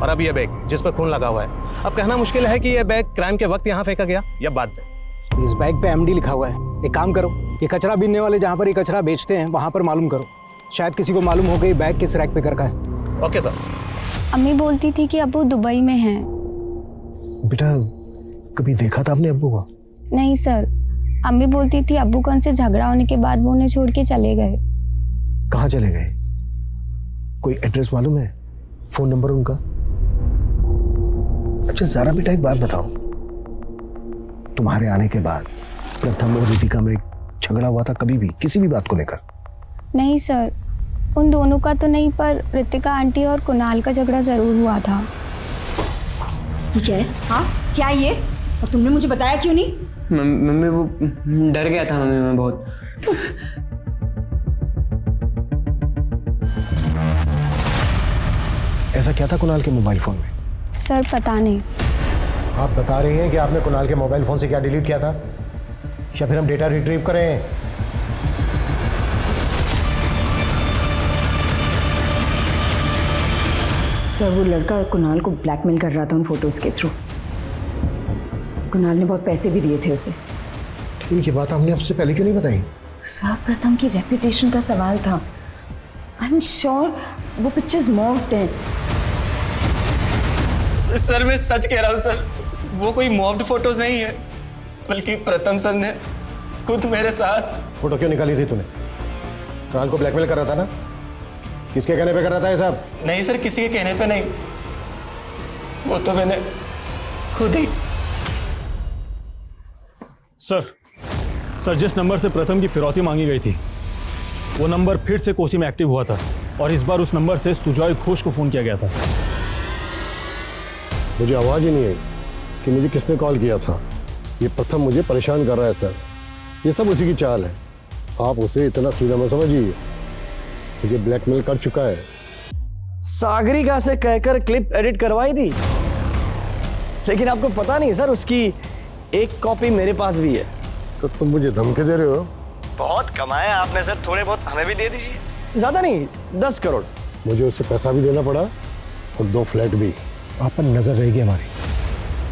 और अब ये बैग जिस पर खून लगा हुआ है। अब कहना मुश्किल है कि ये बैग क्राइम के वक्त यहाँ फेंका गया या बाद में। इस बैग पे एमडी लिखा हुआ है। एक काम करो, ये कचरा बीनने वाले जहाँ पर ये कचरा बेचते हैं वहाँ पर मालूम करो, शायद किसी को मालूम हो गई बैग किस रैक पे रखा है। Okay sir. अम्मी बोलती थी कि अब वो दुबई में हैं। बेटा, कभी देखा था आपने अब्बू को? नहीं सर, अम्मी बोलती थी अब्बू का उनसे झगड़ा होने के बाद वो उन्हें छोड़ के चले गए। कहाँ चले गए? कोई एड्रेस मालूम है? फोन नंबर उनका? अच्छा ज़ारा बेटा, एक बात बताओ, तुम्हारे आने के बाद प्रथम और रितिका में झगड़ा हुआ था कभी भी किसी भी बात को लेकर? नहीं सर, उन दोनों का तो नहीं, पर रितिका आंटी और कुणाल का झगड़ा जरूर हुआ था। ये क्या है? हाँ, क्या ये? और तुमने मुझे बताया क्यों नहीं? मम्मी, वो डर गया था मम्मी, मैं बहुत। ऐसा क्या था कुणाल के मोबाइल फोन में? सर पता नहीं। आप बता रही हैं कि आपने कुणाल के मोबाइल फोन से क्या डिलीट किया था, या फिर हम डेटा रिट्रीव करें? सर वो लड़का कुणाल को ब्लैकमेल कर रहा था उन फोटोज़ के थ्रू। कुणाल ने बहुत पैसे भी दिए थे उसे। ठीक है, बात हमने आपसे पहले क्यों नहीं बताई? सर प्रथम की रेपुटेशन का सवाल था। आई एम श्योर वो पिक्चर्स मॉर्फ्ड हैं। सर मैं सच कह रहा हूँ सर, वो कोई मॉफ्ड फोटोज नहीं है, बल्कि प्रथम सर ने खुद मेरे साथ। फोटो क्यों निकाली थी तूने? कुणाल को ब्लैकमेल कर रहा था ना? किसके कहने पे कर रहा था ये सब? नहीं सर, किसी के कहने पे नहीं, वो तो मैंने खुद ही। सर जिस नंबर से प्रथम की फिरौती मांगी गई थी वो नंबर फिर से कोसी में एक्टिव हुआ था, और इस बार उस नंबर से सुजॉय घोष को फोन किया गया था। मुझे आवाज़ ही नहीं आई कि मुझे किसने कॉल किया था। ये प्रथम मुझे परेशान कर रहा है सर, ये सब उसी की चाल है। आप उसे इतना सीधा मत समझिए, मुझे ब्लैकमेल कर चुका है। सागरिका से कहकर क्लिप एडिट करवाई थी, लेकिन आपको पता नहीं सर उसकी एक कॉपी मेरे पास भी है। तो तुम मुझे धमकी दे रहे हो? बहुत कमाया आपने सर, थोड़े बहुत हमें भी दे दीजिए। ज्यादा नहीं, 10 करोड़। मुझे उससे पैसा भी देना पड़ा और 2 फ्लैट भी। आप पर नजर रहेगी हमारी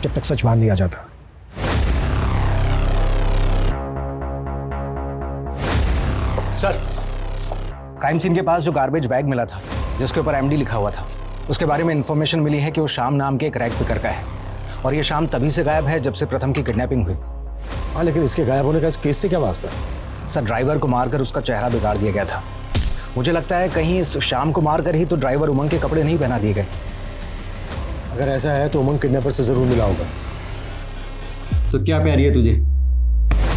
जब तक सच बांध नहीं आ जाता। सर, क्राइम सीन के पास जो गार्बेज बैग मिला था जिसके ऊपर एमडी लिखा हुआ था, उसके बारे में इंफॉर्मेशन मिली है कि वो श्याम नाम के एक रैग पिकर का है, और ये श्याम तभी से गायब है जब से प्रथम की किडनैपिंग हुई। हाँ, लेकिन इसके गायब होने का इस केस से क्या वास्ता? सर ड्राइवर को मारकर उसका चेहरा बिगाड़ दिया गया था। मुझे लगता है कहीं इस श्याम को मारकर ही तो ड्राइवर उमंग के कपड़े नहीं पहना दिए गए। अगर ऐसा है तो उमंग किडनैपर से जरूर मिला होगा। तो क्या प्यारी है तुझे,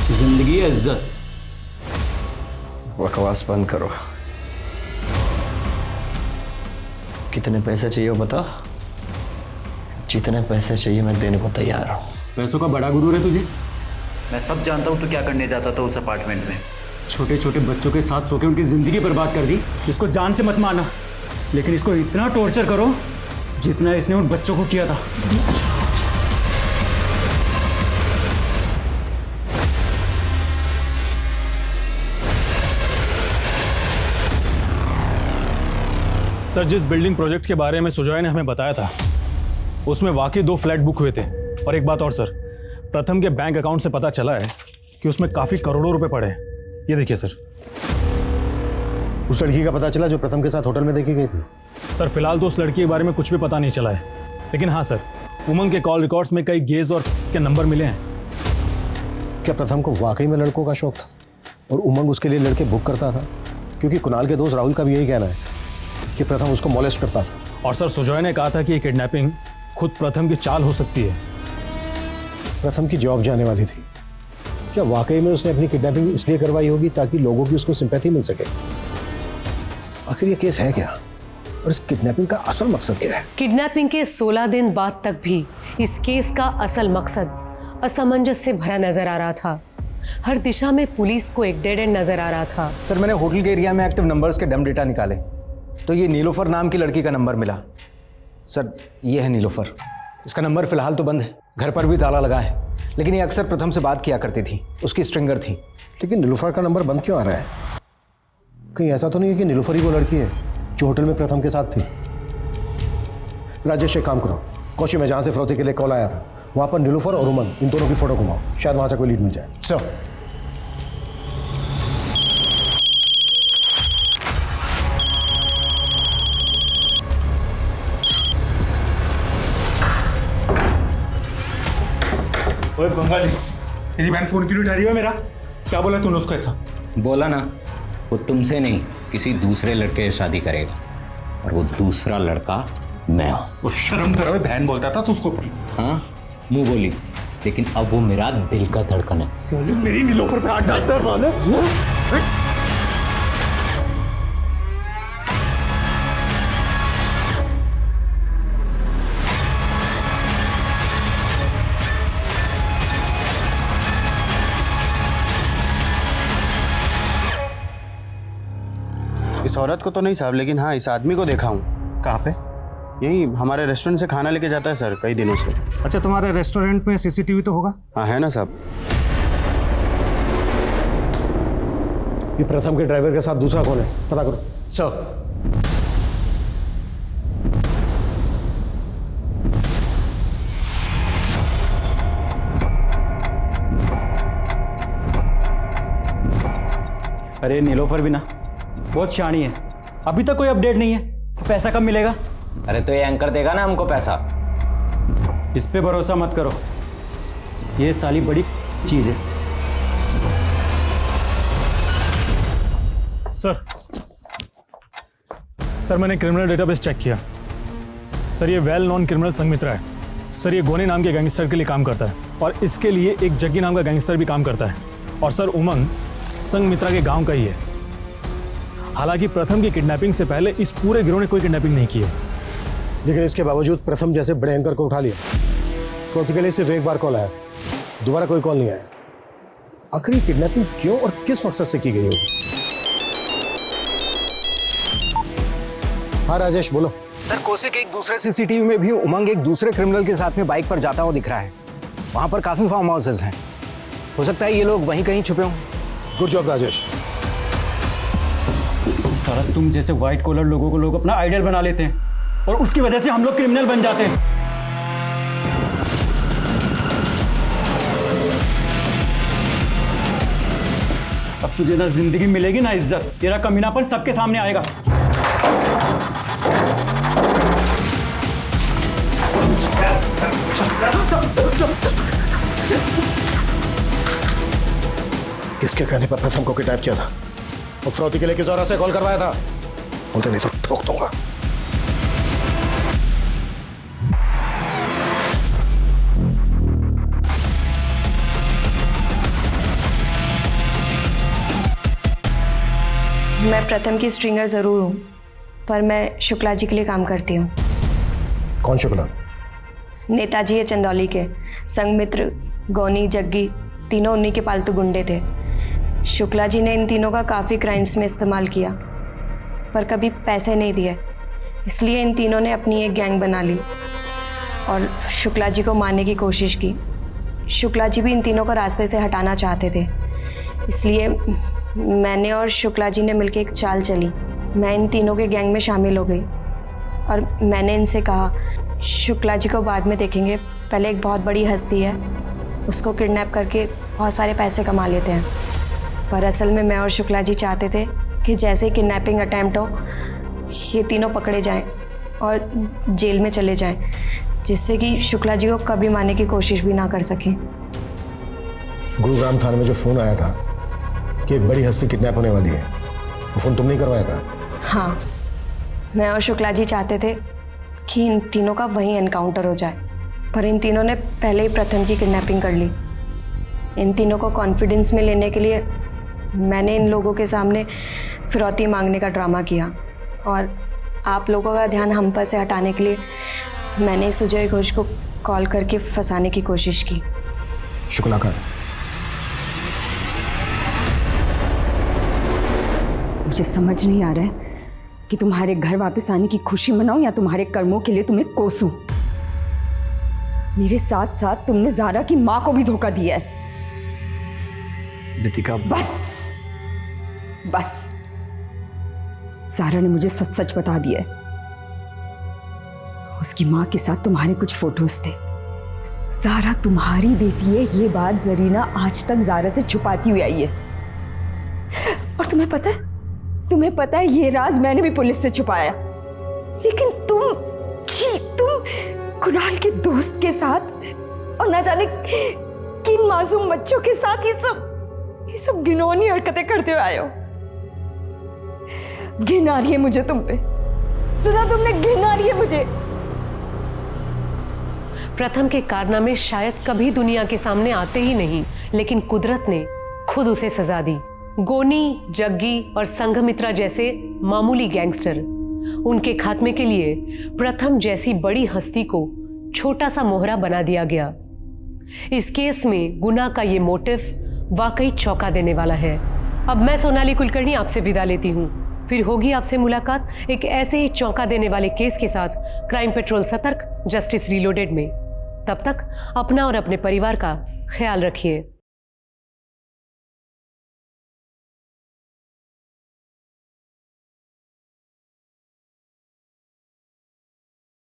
जिंदगी या इज्जत? बकवास बंद करो। कितने पैसे चाहिए वो बता, जितने पैसे चाहिए मैं देने को तैयार हूँ। पैसों का बड़ा गुरूर है तुझे। मैं सब जानता हूँ तो क्या करने जाता था उस अपार्टमेंट में। छोटे छोटे बच्चों के साथ सो के उनकी जिंदगी बर्बाद कर दी। इसको जान से मत मारना, लेकिन इसको इतना टॉर्चर करो जितना इसने उन बच्चों को किया था। सर, जिस बिल्डिंग प्रोजेक्ट के बारे में सुजॉय ने हमें बताया था उसमें वाकई 2 फ्लैट बुक हुए थे। और एक बात और सर, प्रथम के बैंक अकाउंट से पता चला है कि उसमें काफी करोड़ों रुपए पड़े हैं। ये देखिए सर। उस लड़की का पता चला जो प्रथम के साथ होटल में देखी गई थी? सर फिलहाल तो उस लड़की के बारे में कुछ भी पता नहीं चला है, लेकिन हाँ सर, उमंग के कॉल रिकॉर्ड्स में कई गेज और के नंबर मिले हैं। क्या प्रथम को वाकई में लड़कों का शौक था और उमंग उसके लिए लड़के बुक करता था? क्योंकि कुणाल के दोस्त राहुल का भी यही कहना है कि प्रथम उसको मॉलेस्ट करता था। और सर सुजॉय ने कहा था कि ये किडनैपिंग खुद प्रथम की चाल हो सकती है। प्रथम की जॉब जाने वाली थी, क्या वाकई में उसने अपनी किडनैपिंग इसलिए करवाई होगी ताकि लोगों की उसको सिंपैथी मिल सके? आखिर ये केस है क्या, और इस किडनैपिंग का असल मकसद क्या है? किडनैपिंग के 16 दिन बाद तक भी इस केस का असल मकसद असमंजस से भरा नजर आ रहा था। हर दिशा में पुलिस को एक डेड एंड नजर आ रहा था। सर मैंने होटल के एरिया में एक्टिव नंबर्स के डम डेटा निकाले तो ये नीलोफर नाम की लड़की का नंबर मिला। सर ये है नीलोफर, इसका नंबर फिलहाल तो बंद है, घर पर भी ताला लगा है, लेकिन ये अक्सर प्रथम से बात किया करती थी, उसकी स्ट्रिंगर थी। लेकिन नीलोफर का नंबर बंद क्यों आ रहा है? कहीं ऐसा तो नहीं है कि नीलोफर ही वो लड़की है जो होटल में प्रथम के साथ थी? राजेश एक काम करो, कोची में जहां से फिरौती के लिए कॉल आया था वहां पर नीलोफर और उमंग इन दोनों की फोटो घुमाओ, शायद वहां से कोई लीड मिल जाए। सर ओए गंगा जी, तेरी बहन फोन क्यों उठा रही है मेरा? क्या बोला तूने उसको ऐसा? बोला ना, वो तुमसे नहीं किसी दूसरे लड़के से शादी करेगा, और वो दूसरा लड़का मैं हूँ। वो शर्म करो, बहन बोलता था तू उसको। हाँ मुंह बोली, लेकिन अब वो मेरा दिल का धड़कन है। साले मेरी नीलोफर पे हाथ डालता है साले। इस औरत को तो नहीं साहब, लेकिन हाँ इस आदमी को देखा हूँ। कहाँ पे? यही हमारे रेस्टोरेंट से खाना लेके जाता है सर, कई दिनों से। अच्छा, तुम्हारे रेस्टोरेंट में सीसीटीवी तो होगा? हाँ है ना साहब। ये प्रथम के ड्राइवर के साथ दूसरा कौन है, पता करो। सर, अरे नीलोफर भी ना बहुत शानी है, अभी तक कोई अपडेट नहीं है। पैसा कब मिलेगा? अरे तो ये एंकर देगा ना हमको पैसा। इस पे भरोसा मत करो, ये साली बड़ी चीज है। सर मैंने क्रिमिनल डेटाबेस चेक किया। सर ये वेल नॉन क्रिमिनल संगमित्रा है। सर ये गोनी नाम के गैंगस्टर के लिए काम करता है और इसके लिए एक जग्गी नाम का गैंगस्टर भी काम करता है। और सर उमंग संगमित्रा के गांव का ही है। हालांकि प्रथम की किडनैपिंग से पहले इस पूरे गिरोह ने कोई किडनैपिंग नहीं की है। लेकिन इसके बावजूद प्रथम जैसे बड़े एंकर को उठा लिया। फ्रॉड के लिए सिर्फ एक बार कॉल आया, दोबारा कोई कॉल नहीं आया। आखिर किडनैपिंग क्यों और किस मकसद से की गई होगी? हाँ राजेश बोलो। सर, कोसे के एक दूसरे सीसीटीवी में भी उमंग एक दूसरे क्रिमिनल के साथ में बाइक पर जाता हुआ दिख रहा है। वहां पर काफी फार्म हाउसेस हैं, हो सकता है ये लोग वहीं कहीं छुपे हों। Good job Rajesh. साला तुम जैसे व्हाइट कॉलर लोगों को लोग अपना आइडियल बना लेते हैं और उसकी वजह से हम लोग क्रिमिनल बन जाते हैं। अब तुझे ना जिंदगी मिलेगी ना इज्जत, तेरा कमीनापन सबके सामने आएगा। किसके कहने पर प्रथम को किडनैप किया था और फ्रौती के लिए किस औरत से कॉल करवाया था? बोलते नहीं तो ठोक दूंगा। मैं प्रथम की स्ट्रिंगर जरूर हूँ, पर मैं शुक्ला जी के लिए काम करती हूँ। कौन शुक्ला? नेताजी है चंदौली के। संगमित्र, गौनी, जग्गी तीनों उन्हीं के पालतू गुंडे थे। शुक्ला जी ने इन तीनों का काफ़ी क्राइम्स में इस्तेमाल किया, पर कभी पैसे नहीं दिए। इसलिए इन तीनों ने अपनी एक गैंग बना ली और शुक्ला जी को मारने की कोशिश की। शुक्ला जी भी इन तीनों को रास्ते से हटाना चाहते थे, इसलिए मैंने और शुक्ला जी ने मिलकर एक चाल चली। मैं इन तीनों के गैंग में शामिल हो गई और मैंने इनसे कहा, शुक्ला जी को बाद में देखेंगे, पहले एक बहुत बड़ी हस्ती है, उसको किडनैप करके बहुत सारे पैसे कमा लेते हैं। पर असल में मैं और शुक्ला जी चाहते थे कि जैसे ही किडनैपिंग अटैम्प्ट हो, ये तीनों पकड़े जाएं और जेल में चले जाएं, जिससे कि शुक्ला जी को कभी मारने की कोशिश भी ना कर सकें। गुरुग्राम थाने में जो फ़ोन आया था कि एक बड़ी हस्ती किडनैप होने वाली है, वो फ़ोन तुमने करवाया था? हाँ, मैं और शुक्ला जी चाहते थे कि इन तीनों का वहीं एनकाउंटर हो जाए, पर इन तीनों ने पहले ही प्रथम की किडनैपिंग कर ली। इन तीनों को कॉन्फिडेंस में लेने के लिए मैंने इन लोगों के सामने फिरौती मांगने का ड्रामा किया और आप लोगों का ध्यान हम पर से हटाने के लिए मैंने सुजय घोष को कॉल करके फंसाने की कोशिश की। शुक्ला का? मुझे समझ नहीं आ रहा है कि तुम्हारे घर वापस आने की खुशी मनाऊं या तुम्हारे कर्मों के लिए तुम्हें कोसूं। मेरे साथ साथ तुमने ज़ारा की माँ को भी धोखा दिया है। रितिका, बस बस, ज़ारा ने मुझे सच सच बता दिया है। उसकी माँ के साथ तुम्हारे कुछ फोटोज थे। ज़ारा तुम्हारी बेटी है, ये बात जरीना आज तक ज़ारा से छुपाती हुई आई है। और तुम्हें पता है ये राज मैंने भी पुलिस से छुपाया, लेकिन तुम कुणाल के दोस्त के साथ और ना जाने किन मासूम बच्चों के साथ ये सब घिनौनी हरकतें करते हुए आए हो। घिन आ रही है मुझे तुम पे, सुना तुमने? घिन आ रही है मुझे। प्रथम के कारनामे शायद कभी दुनिया के सामने आते ही नहीं, लेकिन कुदरत ने खुद उसे सजा दी। गोनी, जग्गी और संघमित्रा जैसे मामूली गैंगस्टर, उनके खात्मे के लिए प्रथम जैसी बड़ी हस्ती को छोटा सा मोहरा बना दिया गया। इस केस में गुना का ये मोटिव वाकई चौंका देने वाला है। अब मैं सोनाली कुलकर्णी आपसे विदा लेती हूँ। फिर होगी आपसे मुलाकात एक ऐसे ही चौंका देने वाले केस के साथ क्राइम पेट्रोल सतर्क, जस्टिस रीलोडेड में। तब तक अपना और अपने परिवार का ख्याल रखिए।